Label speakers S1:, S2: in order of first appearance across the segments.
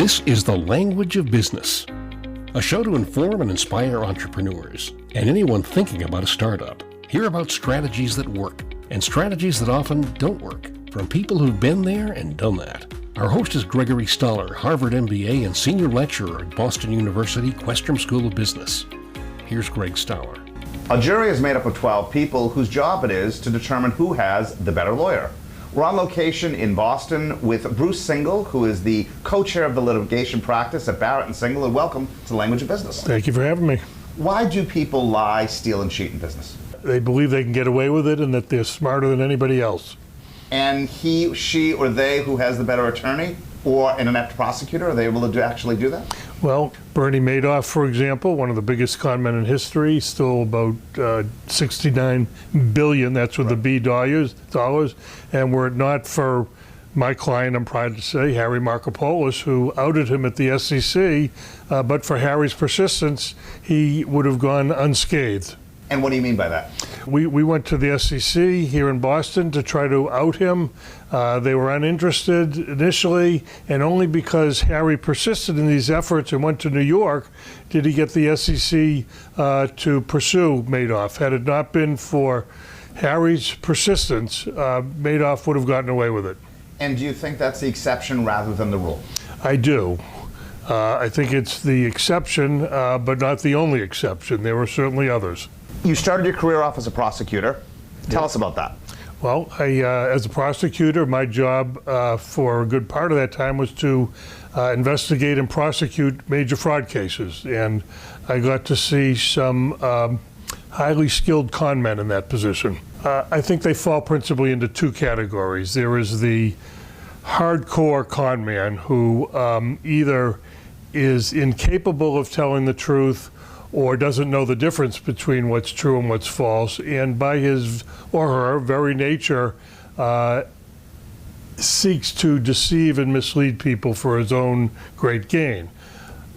S1: This is The Language of Business, a show to inform and inspire entrepreneurs and anyone thinking about a startup. Hear about strategies that work and strategies that often don't work from people who've been there and done that. Our host is Gregory Stoller, Harvard MBA and Senior Lecturer at Boston University Questrom School of Business. Here's Greg Stoller.
S2: A jury is made up of 12 people whose job it is to determine who has the better lawyer. We're on location in Boston with Bruce Singal, who is the co-chair of the litigation practice at Barrett Singal, and welcome to The Language of Business.
S3: Thank you for having me.
S2: Why do people lie, steal, and cheat in business?
S3: They believe they can get away with it and that they're smarter than anybody else.
S2: And he, she, or they who has the better attorney or an inept prosecutor, are they able to actually do that?
S3: Well, Bernie Madoff, for example, one of the biggest con men in history, stole about $69 billion, that's with the B dollars, and were it not for my client, I'm proud to say, Harry Markopolos, who outed him at the SEC, but for Harry's persistence, he would have gone unscathed.
S2: And what do you mean by that?
S3: We went to the SEC here in Boston to try to out him. They were uninterested initially, and only because Harry persisted in these efforts and went to New York did he get the SEC to pursue Madoff. Had it not been for Harry's persistence, Madoff would have gotten away with it.
S2: And do you think that's the exception rather than the rule?
S3: I do. I think it's the exception, but not the only exception. There were certainly others.
S2: You started your career off as a prosecutor. Tell us about that.
S3: Well, as a prosecutor, my job for a good part of that time was to investigate and prosecute major fraud cases. And I got to see some highly skilled con men in that position. I think they fall principally into two categories. There is the hardcore con man who either is incapable of telling the truth or doesn't know the difference between what's true and what's false, and by his or her very nature seeks to deceive and mislead people for his own great gain.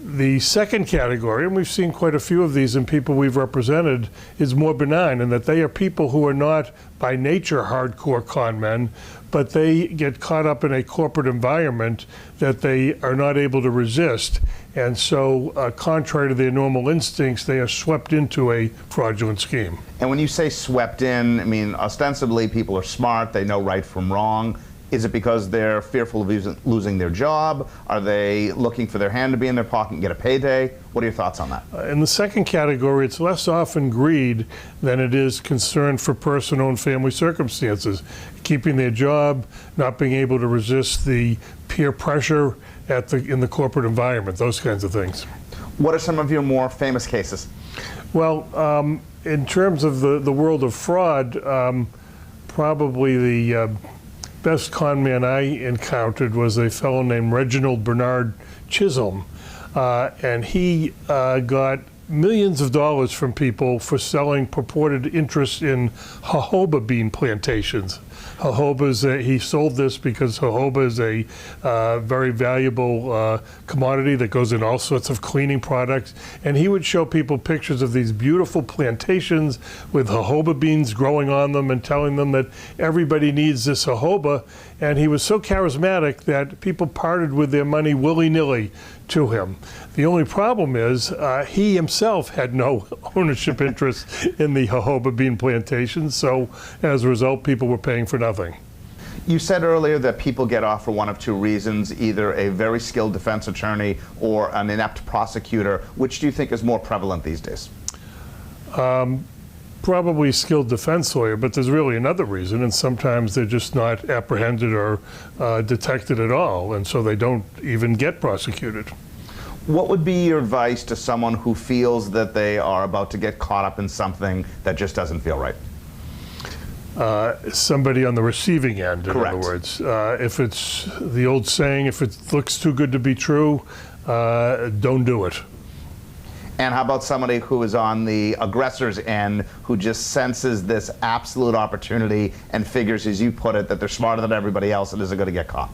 S3: The second category, and we've seen quite a few of these in people we've represented, is more benign in that they are people who are not by nature hardcore con men, but they get caught up in a corporate environment that they are not able to resist. And so, contrary to their normal instincts, they are swept into a fraudulent scheme.
S2: And when you say swept in, I mean, ostensibly people are smart, they know right from wrong. Is it because they're fearful of losing their job? Are they looking for their hand to be in their pocket and get a payday? What are your thoughts on that?
S3: In the second category, it's less often greed than it is concern for personal and family circumstances. Keeping their job, not being able to resist the peer pressure in the corporate environment, those kinds of things.
S2: What are some of your more famous cases?
S3: Well, in terms of the world of fraud, probably the best con man I encountered was a fellow named Reginald Bernard Chisholm, and he got millions of dollars from people for selling purported interest in jojoba bean plantations. He sold this because jojoba is a very valuable commodity that goes in all sorts of cleaning products. And he would show people pictures of these beautiful plantations with jojoba beans growing on them and telling them that everybody needs this jojoba. And he was so charismatic that people parted with their money willy-nilly to him. The only problem is he himself had no ownership interest in the jojoba bean plantations, so as a result, people were paying for nothing.
S2: You said earlier that people get off for one of two reasons, either a very skilled defense attorney or an inept prosecutor. Which do you think is more prevalent these days?
S3: Probably skilled defense lawyer, but there's really another reason, and sometimes they're just not apprehended or detected at all, and so they don't even get prosecuted.
S2: What would be your advice to someone who feels that they are about to get caught up in something that just doesn't feel right?
S3: Somebody on the receiving end, in
S2: Correct.
S3: other words. If it's the old saying, if it looks too good to be true, don't do it.
S2: And how about somebody who is on the aggressor's end, who just senses this absolute opportunity and figures, as you put it, that they're smarter than everybody else and isn't going to get caught?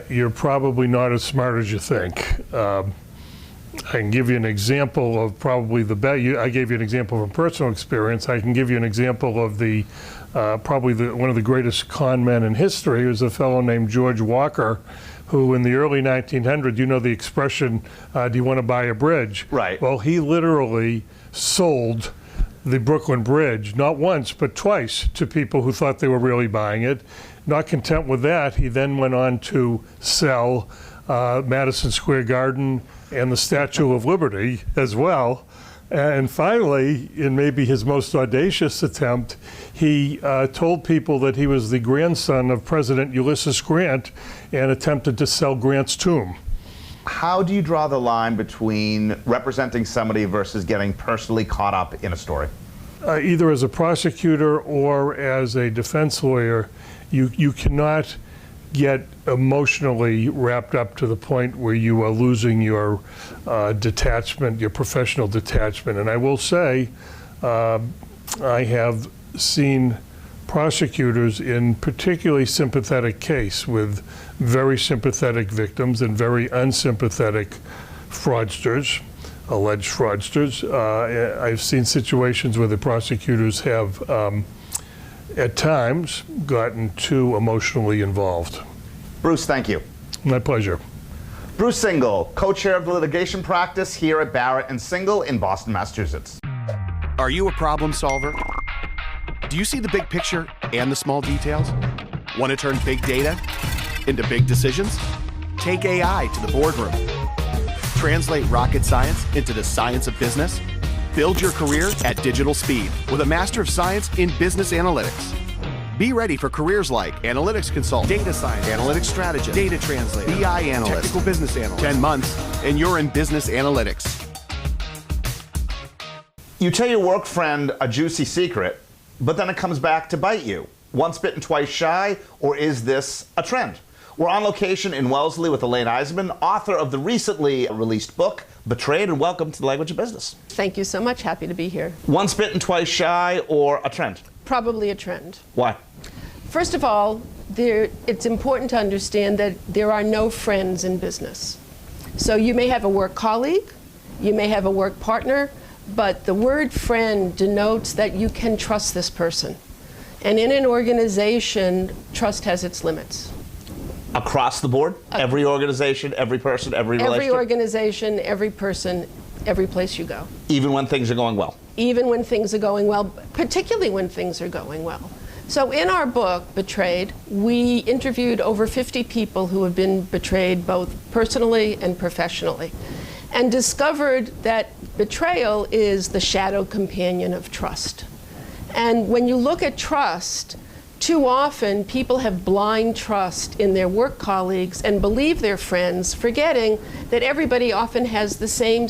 S3: You're probably not as smart as you think. I can give you an example of probably the best. I gave you an example from personal experience. I can give you an example of the probably one of the greatest con men in history, was a fellow named George Walker, who in the early 1900s, you know the expression, do you want to buy a bridge?
S2: Right.
S3: Well, he literally sold the Brooklyn Bridge, not once, but twice, to people who thought they were really buying it. Not content with that, he then went on to sell Madison Square Garden and the Statue of Liberty as well. And finally, in maybe his most audacious attempt, he told people that he was the grandson of President Ulysses Grant and attempted to sell Grant's tomb.
S2: How do you draw the line between representing somebody versus getting personally caught up in a story?
S3: Either as a prosecutor or as a defense lawyer, you cannot get emotionally wrapped up to the point where you are losing your detachment, your professional detachment. And I will say, I have seen prosecutors in particularly sympathetic case with very sympathetic victims and very unsympathetic fraudsters, alleged fraudsters. I've seen situations where the prosecutors have at times gotten too emotionally involved.
S2: Bruce, thank you.
S3: My pleasure.
S2: Bruce Singal, co-chair of the litigation practice here at Barrett and Singal in Boston, Massachusetts.
S4: Are you a problem solver? Do you see the big picture and the small details? Want to turn big data into big decisions? Take AI to the boardroom. Translate rocket science into the science of business? Build your career at digital speed with a Master of Science in Business Analytics. Be ready for careers like analytics consultant, data science, analytics strategist, data translator, BI analyst, technical business analyst. 10 months, and you're in business analytics.
S2: You tell your work friend a juicy secret, but then it comes back to bite you. Once bitten, twice shy, or is this a trend? We're on location in Wellesley with Elaine Eisenman, author of the recently released book, Betrayed, and welcome to the Language of Business.
S5: Thank you so much. Happy to be here.
S2: Once bitten, twice shy, or a trend?
S5: Probably a trend.
S2: Why?
S5: First of all, it's important to understand that there are no friends in business. So you may have a work colleague, you may have a work partner, but the word friend denotes that you can trust this person. And in an organization, trust has its limits.
S2: Across the board? Every organization, every person, every relationship?
S5: Every organization, every person, every place you go.
S2: Even when things are going well?
S5: Even when things are going well, particularly when things are going well. So in our book, Betrayed, we interviewed over 50 people who have been betrayed both personally and professionally, and discovered that betrayal is the shadow companion of trust. And when you look at trust, too often people have blind trust in their work colleagues and believe they're friends, forgetting that everybody often has the same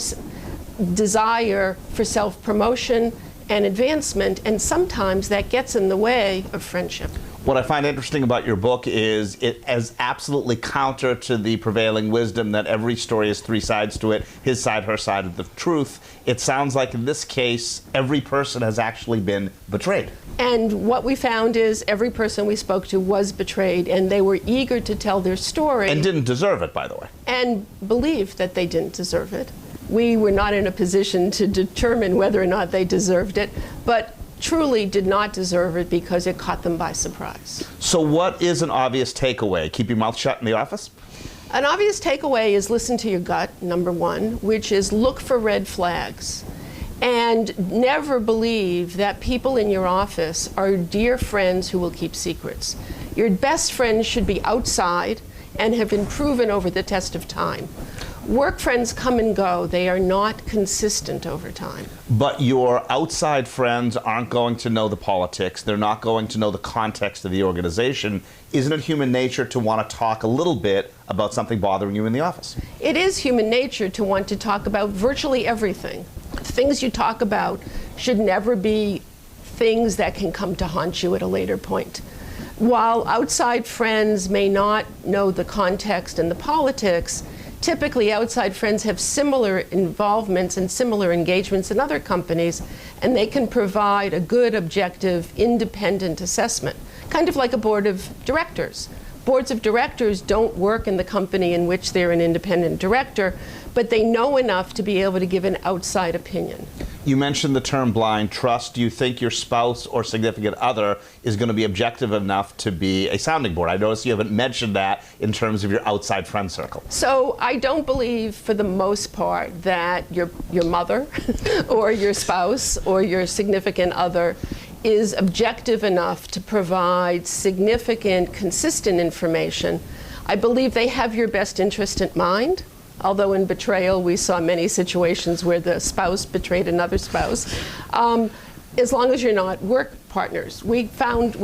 S5: desire for self-promotion and advancement, and sometimes that gets in the way of friendship.
S2: What I find interesting about your book is it is absolutely counter to the prevailing wisdom that every story has three sides to it, his side, her side of the truth. It sounds like in this case, every person has actually been betrayed.
S5: And what we found is every person we spoke to was betrayed, and they were eager to tell their story.
S2: And didn't deserve it, by the way.
S5: And believed that they didn't deserve it. We were not in a position to determine whether or not they deserved it, but truly did not deserve it because it caught them by surprise.
S2: So what is an obvious takeaway? Keep your mouth shut in the office?
S5: An obvious takeaway is listen to your gut, number one, which is look for red flags. And never believe that people in your office are dear friends who will keep secrets. Your best friends should be outside and have been proven over the test of time. Work friends come and go. They are not consistent over time.
S2: But your outside friends aren't going to know the politics. They're not going to know the context of the organization. Isn't it human nature to want to talk a little bit about something bothering you in the office?
S5: It is human nature to want to talk about virtually everything. Things you talk about should never be things that can come to haunt you at a later point. While outside friends may not know the context and the politics, typically outside friends have similar involvements and similar engagements in other companies, and they can provide a good, objective, independent assessment, kind of like a board of directors. boards of directors don't work in the company in which they're an independent director, but they know enough to be able to give an outside opinion.
S2: You mentioned the term blind trust. Do you think your spouse or significant other is going to be objective enough to be a sounding board? I noticed you haven't mentioned that in terms of your outside friend circle.
S5: So I don't believe, for the most part, that your mother or your spouse or your significant other is objective enough to provide significant, consistent information. I believe they have your best interest in mind. Although in Betrayal, we saw many situations where the spouse betrayed another spouse, as long as you're not work partners. We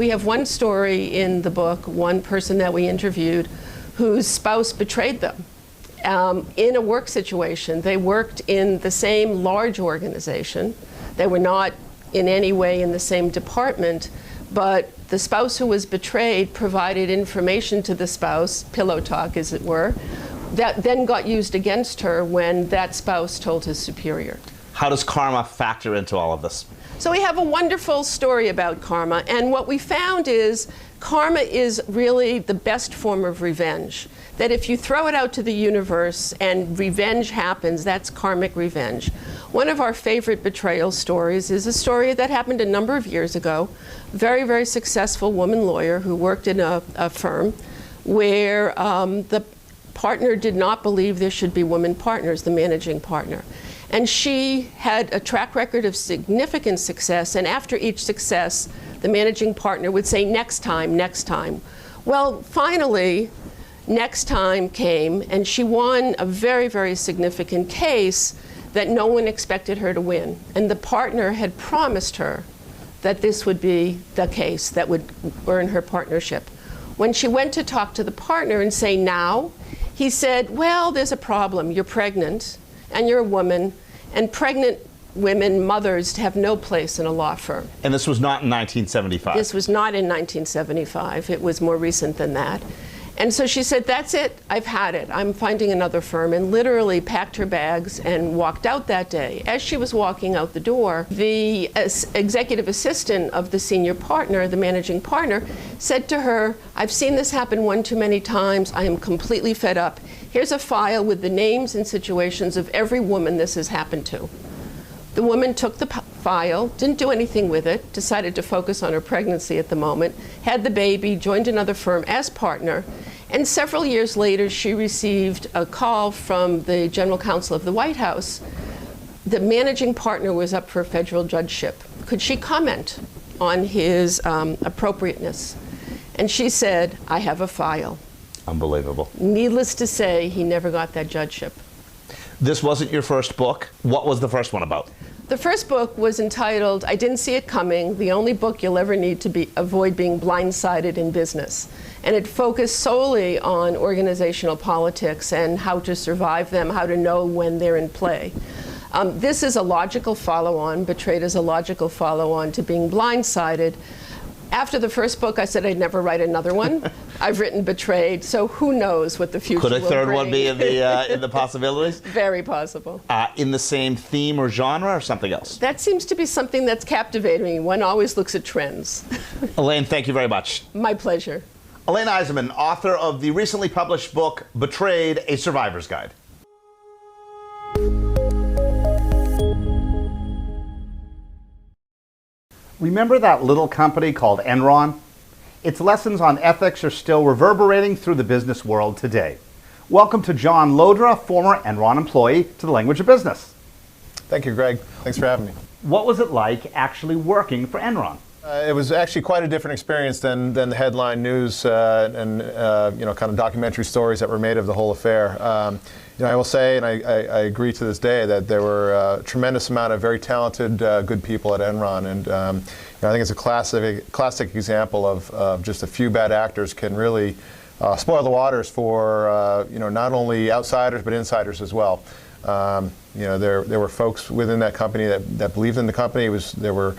S5: have one story in the book, one person that we interviewed whose spouse betrayed them in a work situation. They worked in the same large organization. They were not in any way in the same department, but the spouse who was betrayed provided information to the spouse, pillow talk as it were, that then got used against her when that spouse told his superior.
S2: How does karma factor into all of this?
S5: So we have a wonderful story about karma, and what we found is karma is really the best form of revenge. That if you throw it out to the universe and revenge happens, that's karmic revenge. One of our favorite betrayal stories is a story that happened a number of years ago. Very, very successful woman lawyer who worked in a firm where the partner did not believe there should be women partners, the managing partner. And she had a track record of significant success, and after each success, the managing partner would say, next time, next time. Well, finally, next time came, and she won a very, very significant case that no one expected her to win. And the partner had promised her that this would be the case that would earn her partnership. When she went to talk to the partner and say, now, he said, well, there's a problem. You're pregnant, and you're a woman, and pregnant women, mothers, have no place in a law firm.
S2: And this was not in 1975?
S5: This was not in 1975. It was more recent than that. And so she said, that's it. I've had it. I'm finding another firm, and literally packed her bags and walked out that day. As she was walking out the door, the executive assistant of the senior partner, the managing partner, said to her, I've seen this happen one too many times. I am completely fed up. Here's a file with the names and situations of every woman this has happened to. The woman took the file, didn't do anything with it, decided to focus on her pregnancy at the moment, had the baby, joined another firm as partner, and several years later she received a call from the general counsel of the White House. The managing partner was up for federal judgeship. Could she comment on his appropriateness? And she said, I have a file.
S2: Unbelievable.
S5: Needless to say, he never got that judgeship.
S2: This wasn't your first book. What was the first one about?
S5: The first book was entitled, I Didn't See It Coming, the only book you'll ever need to avoid being blindsided in business. And it focused solely on organizational politics and how to survive them, how to know when they're in play. This is a logical follow-on. Betrayed is a logical follow-on to being blindsided. After the first book, I said I'd never write another one. I've written Betrayed, so who knows what the future will bring.
S2: Could a third one be in the possibilities?
S5: Very possible.
S2: In the same theme or genre or something else?
S5: That seems to be something that's captivating me. One always looks at trends.
S2: Elaine, thank you very much.
S5: My pleasure.
S2: Elaine Eisenman, author of the recently published book, Betrayed, A Survivor's Guide. Remember that little company called Enron? Its lessons on ethics are still reverberating through the business world today. Welcome to John Lloda, former Enron employee, to the Language of Business.
S6: Thank you, Greg. Thanks for having me.
S2: What was it like actually working for Enron?
S6: It was actually quite a different experience than the headline news and kind of documentary stories that were made of the whole affair. I will say, and I agree to this day, that there were a tremendous amount of very talented, good people at Enron, and I think it's a classic example of just a few bad actors can really spoil the waters for not only outsiders but insiders as well. There were folks within that company that believed in the company. There were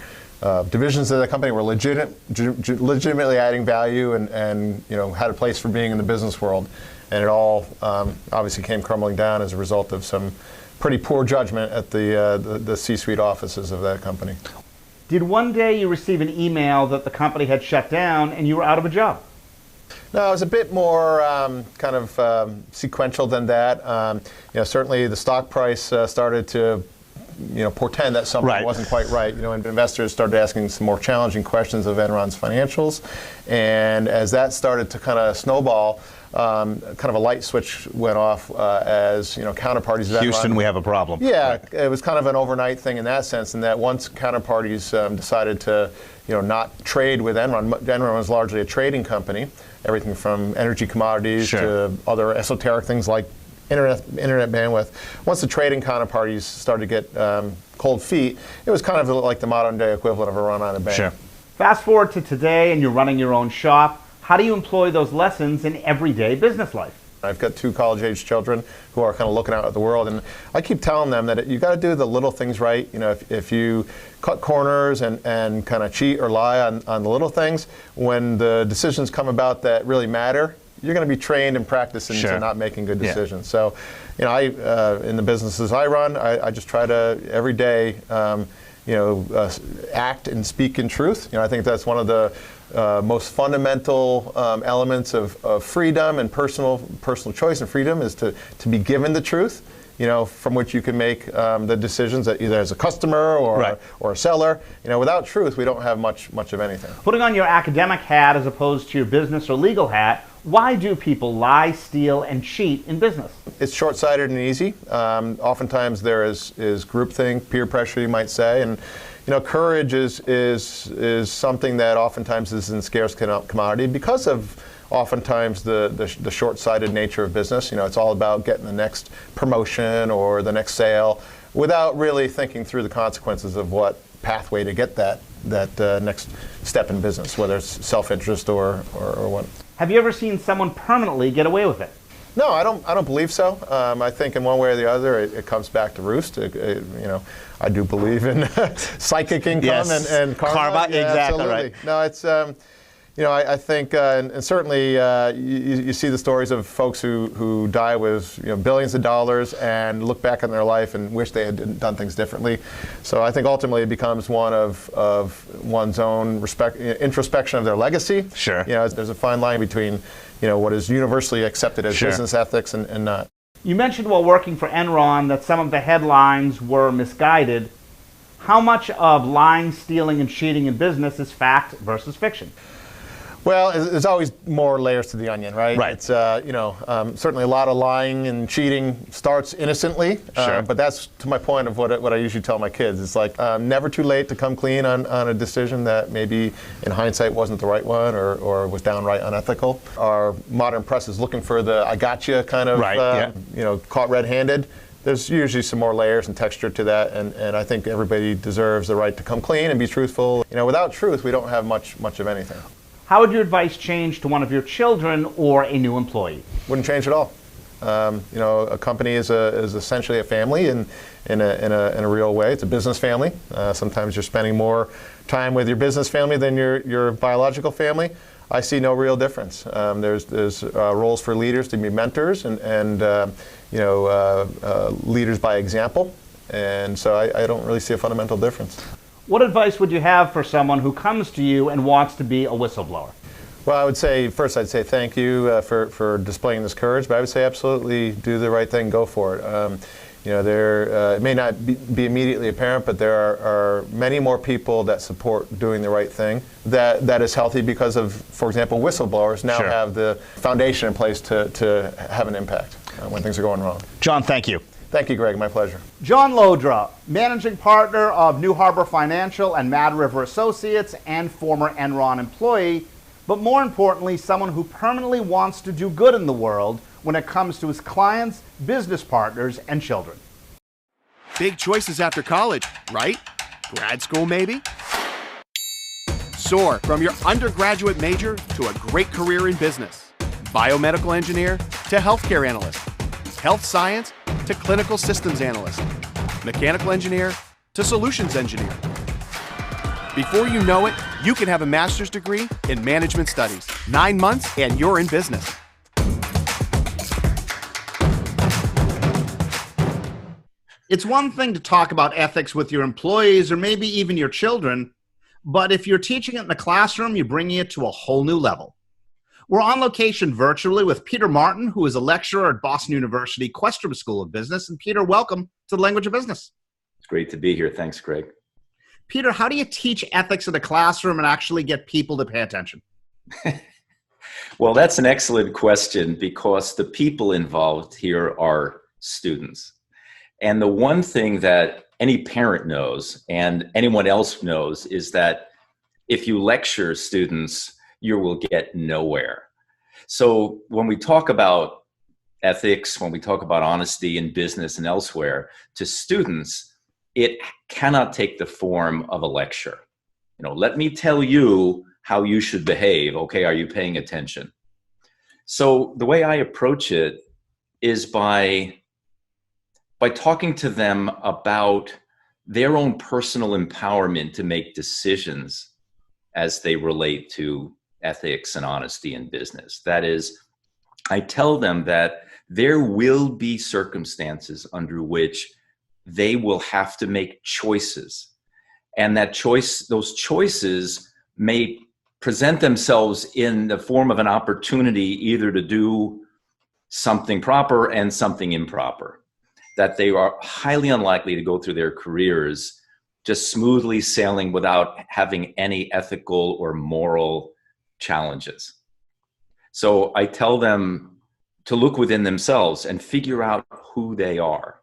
S6: divisions of the company were legitimately adding value and had a place for being in the business world. And it all obviously came crumbling down as a result of some pretty poor judgment at the C-suite offices of that company.
S2: Did one day you receive an email that the company had shut down and you were out of a job?
S6: No, it was a bit more sequential than that. Certainly the stock price started to portend that something wasn't quite right. And investors started asking some more challenging questions of Enron's financials. And as that started to kind of snowball, kind of a light switch went off as counterparties of
S7: Houston,
S6: Enron.
S7: we have a problem.
S6: Yeah, it was kind of an overnight thing in that sense, in that once counterparties decided to not trade with Enron. Enron was largely a trading company, everything from energy commodities to other esoteric things like internet bandwidth. Once the trading counterparties started to get cold feet, it was kind of like the modern day equivalent of a run on a bank.
S7: Sure.
S8: Fast forward to today and you're running your own shop. How do you employ those lessons in everyday business life?
S6: I've got 2 college-age children who are kind of looking out at the world, and I keep telling them that you got to do the little things right. If you cut corners and kind of cheat or lie on the little things, when the decisions come about that really matter, you're going to be trained and practiced into not making good decisions. So, I in the businesses I run, I just try to every day, act and speak in truth. I think that's one of the most fundamental elements of freedom and personal choice and freedom is to be given the truth, from which you can make the decisions that either as a customer or a seller. Without truth, we don't have much of anything.
S8: Putting on your academic hat as opposed to your business or legal hat, why do people lie, steal, and cheat in business? It's
S6: short-sighted and easy. Oftentimes there is groupthink, peer pressure, you might say, and courage is something that oftentimes is in scarce commodity because of oftentimes the short-sighted nature of business. It's all about getting the next promotion or the next sale without really thinking through the consequences of what pathway to get that next step in business, whether it's self-interest or what.
S8: Have you ever seen someone permanently get away with it?
S6: No, I don't believe so. I think in one way or the other, it comes back to roost. I do believe in psychic income and karma.
S7: Yeah, exactly
S6: absolutely.
S7: right.
S6: No, it's I think and certainly you see the stories of folks who die with billions of dollars and look back on their life and wish they had done things differently. So I think ultimately it becomes one of one's own introspection of their legacy.
S7: Sure.
S6: There's a fine line between what is universally accepted as business ethics and not.
S8: You mentioned while working for Enron that some of the headlines were misguided. How much of lying, stealing, and cheating in business is fact versus fiction?
S6: Well, there's always more layers to the onion, right?
S7: Right.
S6: It's certainly a lot of lying and cheating starts innocently, but that's to my point of what I usually tell my kids. It's like never too late to come clean on a decision that maybe in hindsight wasn't the right one or was downright unethical. Our modern press is looking for the "I gotcha" kind of caught red-handed. There's usually some more layers and texture to that, and I think everybody deserves the right to come clean and be truthful. Without truth, we don't have much of anything.
S8: How would your advice change to one of your children or a new employee?
S6: Wouldn't change at all. A company is essentially a family in a real way. It's a business family. Sometimes you're spending more time with your business family than your biological family. I see no real difference. There's roles for leaders to be mentors and leaders by example. And so I don't really see a fundamental difference.
S8: What advice would you have for someone who comes to you and wants to be a whistleblower?
S6: Well, I would say, first I'd say thank you for displaying this courage, but I would say absolutely do the right thing, go for it. It may not be immediately apparent, but there are many more people that support doing the right thing. That is healthy because of, for example, whistleblowers now have the foundation in place to have an impact when things are going wrong.
S7: John, thank you.
S6: Thank you, Greg. My pleasure.
S8: John Lloda, managing partner of New Harbor Financial and Mad River Associates and former Enron employee, but more importantly, someone who permanently wants to do good in the world when it comes to his clients, business partners, and children.
S4: Big choices after college, right? Grad school, maybe? Soar from your undergraduate major to a great career in business. Biomedical engineer to healthcare analyst. Health science to clinical systems analyst. Mechanical engineer to solutions engineer. Before you know it, you can have a master's degree in management studies. 9 months and you're in business.
S8: It's one thing to talk about ethics with your employees or maybe even your children, but if you're teaching it in the classroom, you're bringing it to a whole new level. We're on location virtually with Peter Marton, who is a lecturer at Boston University Questrom School of Business. And Peter, welcome to the Language of Business.
S7: It's great to be here. Thanks, Greg.
S8: Peter, how do you teach ethics in the classroom and actually get people to pay attention?
S7: Well, that's an excellent question because the people involved here are students. And the one thing that any parent knows and anyone else knows is that if you lecture students, you will get nowhere. So when we talk about ethics, when we talk about honesty in business and elsewhere, to students, it cannot take the form of a lecture. Let me tell you how you should behave. Okay, are you paying attention? So the way I approach it is by talking to them about their own personal empowerment to make decisions as they relate to ethics and honesty in business. That is, I tell them that there will be circumstances under which they will have to make choices. And those choices may present themselves in the form of an opportunity either to do something proper and something improper. That they are highly unlikely to go through their careers just smoothly sailing without having any ethical or moral challenges. So I tell them to look within themselves and figure out who they are.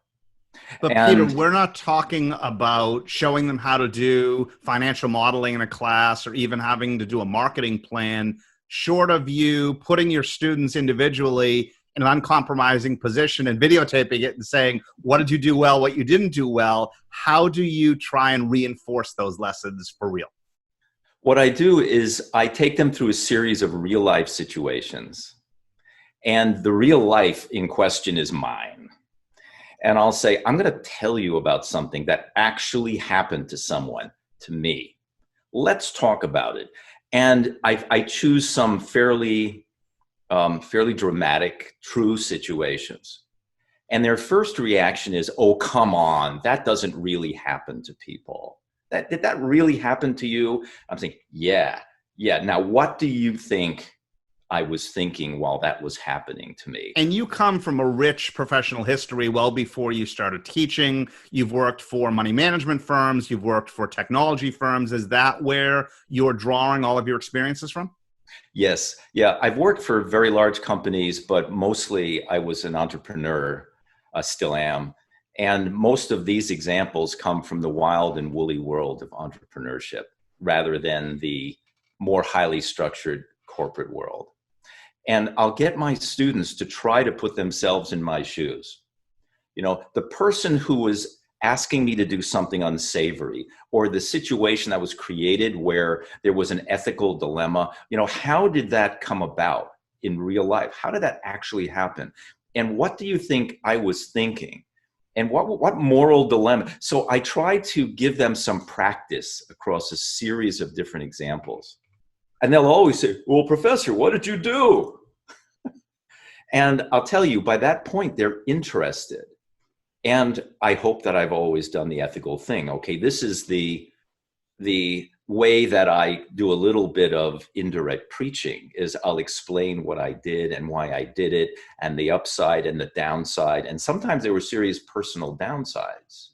S8: But Peter, we're not talking about showing them how to do financial modeling in a class or even having to do a marketing plan. Short of you putting your students individually in an uncompromising position and videotaping it and saying, what did you do well, what you didn't do well? How do you try and reinforce those lessons for real?
S7: What I do is I take them through a series of real life situations. And the real life in question is mine. And I'll say, I'm going to tell you about something that actually happened to someone, to me. Let's talk about it. And I choose some fairly dramatic, true situations. And their first reaction is, oh, come on, that doesn't really happen to people. Did that really happen to you? I'm saying, yeah. Now, what do you think I was thinking while that was happening to me?
S8: And you come from a rich professional history well before you started teaching. You've worked for money management firms. You've worked for technology firms. Is that where you're drawing all of your experiences from?
S7: Yes. Yeah. I've worked for very large companies, but mostly I was an entrepreneur, still am. And most of these examples come from the wild and woolly world of entrepreneurship rather than the more highly structured corporate world. And I'll get my students to try to put themselves in my shoes. The person who was asking me to do something unsavory, or the situation that was created where there was an ethical dilemma, how did that come about in real life? How did that actually happen? And what do you think I was thinking? And what moral dilemma? So I try to give them some practice across a series of different examples. And they'll always say, well, professor, what did you do? And I'll tell you, by that point, they're interested. And I hope that I've always done the ethical thing. Okay, this is the way that I do a little bit of indirect preaching is I'll explain what I did and why I did it and the upside and the downside. And sometimes there were serious personal downsides,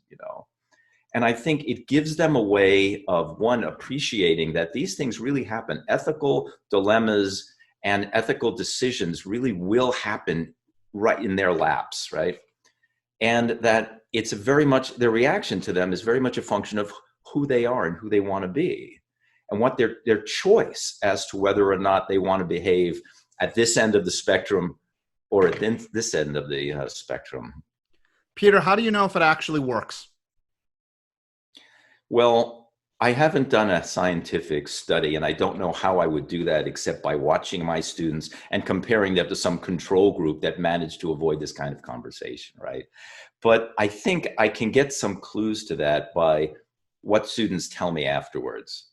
S7: And I think it gives them a way of, one, appreciating that these things really happen. Ethical dilemmas and ethical decisions really will happen right in their laps, right? And that it's very much, their reaction to them is very much a function of who they are and who they want to be and what their choice as to whether or not they want to behave at this end of the spectrum or at this end of the spectrum.
S8: Peter, how do you know if it actually works?
S7: Well, I haven't done a scientific study, and I don't know how I would do that except by watching my students and comparing them to some control group that managed to avoid this kind of conversation, right? But I think I can get some clues to that by what students tell me afterwards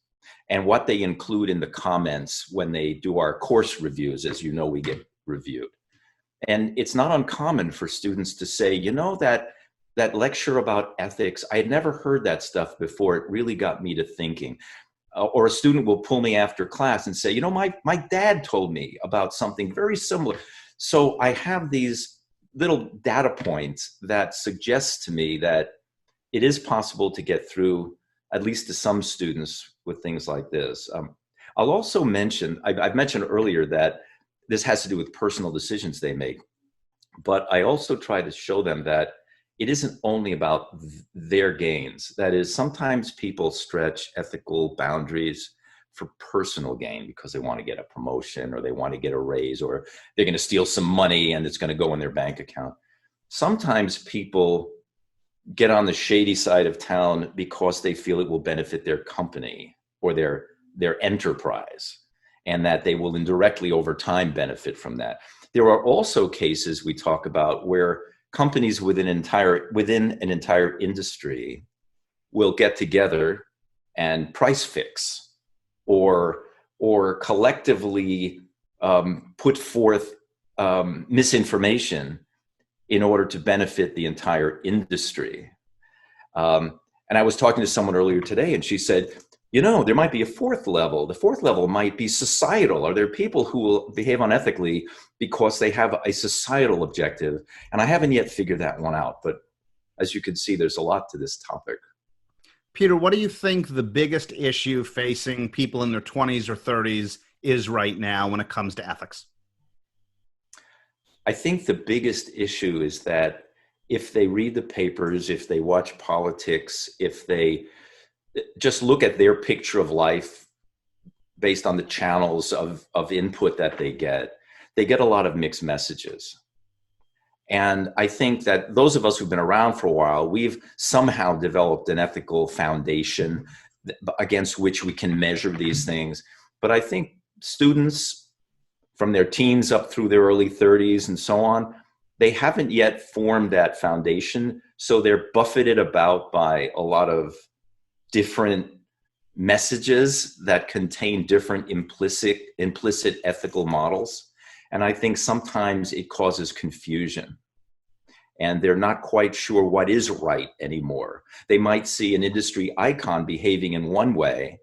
S7: and what they include in the comments when they do our course reviews. As you know, we get reviewed. And it's not uncommon for students to say, that lecture about ethics, I had never heard that stuff before. It really got me to thinking. or a student will pull me after class and say, you know, my dad told me about something very similar. So I have these little data points that suggest to me that it is possible to get through, at least to some students, with things like this. I'll also mention, I've mentioned earlier that this has to do with personal decisions they make, but I also try to show them that it isn't only about their gains. That is, sometimes people stretch ethical boundaries for personal gain because they want to get a promotion or they want to get a raise or they're going to steal some money and it's going to go in their bank account. Sometimes people get on the shady side of town because they feel it will benefit their company or their enterprise, and that they will indirectly over time benefit from that. There are also cases we talk about where companies within an entire industry will get together and price fix or collectively put forth misinformation in order to benefit the entire industry. And I was talking to someone earlier today, and she said, you know, there might be a fourth level. The fourth level might be societal. Are there people who will behave unethically because they have a societal objective? And I haven't yet figured that one out. But as you can see, there's a lot to this topic.
S8: Peter, what do you think the biggest issue facing people in their 20s or 30s is right now when it comes to ethics?
S7: I think the biggest issue is that if they read the papers, if they watch politics, if they just look at their picture of life based on the channels of input that they get a lot of mixed messages. And I think that those of us who've been around for a while, we've somehow developed an ethical foundation against which we can measure these things. But I think students from their teens up through their early 30s and so on, they haven't yet formed that foundation. So they're buffeted about by a lot of different messages that contain different implicit ethical models. And I think sometimes it causes confusion. And they're not quite sure what is right anymore. They might see an industry icon behaving in one way,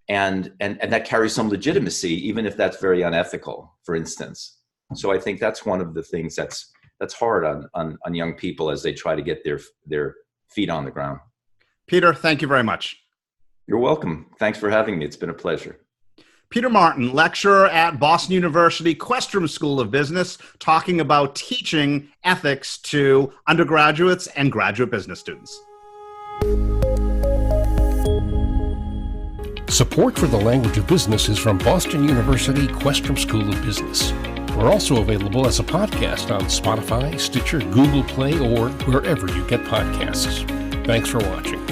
S7: and that carries some legitimacy, even if that's very unethical, for instance. So I think that's one of the things that's hard on young people as they try to get their feet on the ground.
S8: Peter, thank you very much.
S7: You're welcome. Thanks for having me. It's been a pleasure.
S8: Peter Marton, lecturer at Boston University Questrom School of Business, talking about teaching ethics to undergraduates and graduate business students.
S1: Support for The Language of Business is from Boston University Questrom School of Business. We're also available as a podcast on Spotify, Stitcher, Google Play, or wherever you get podcasts. Thanks for watching.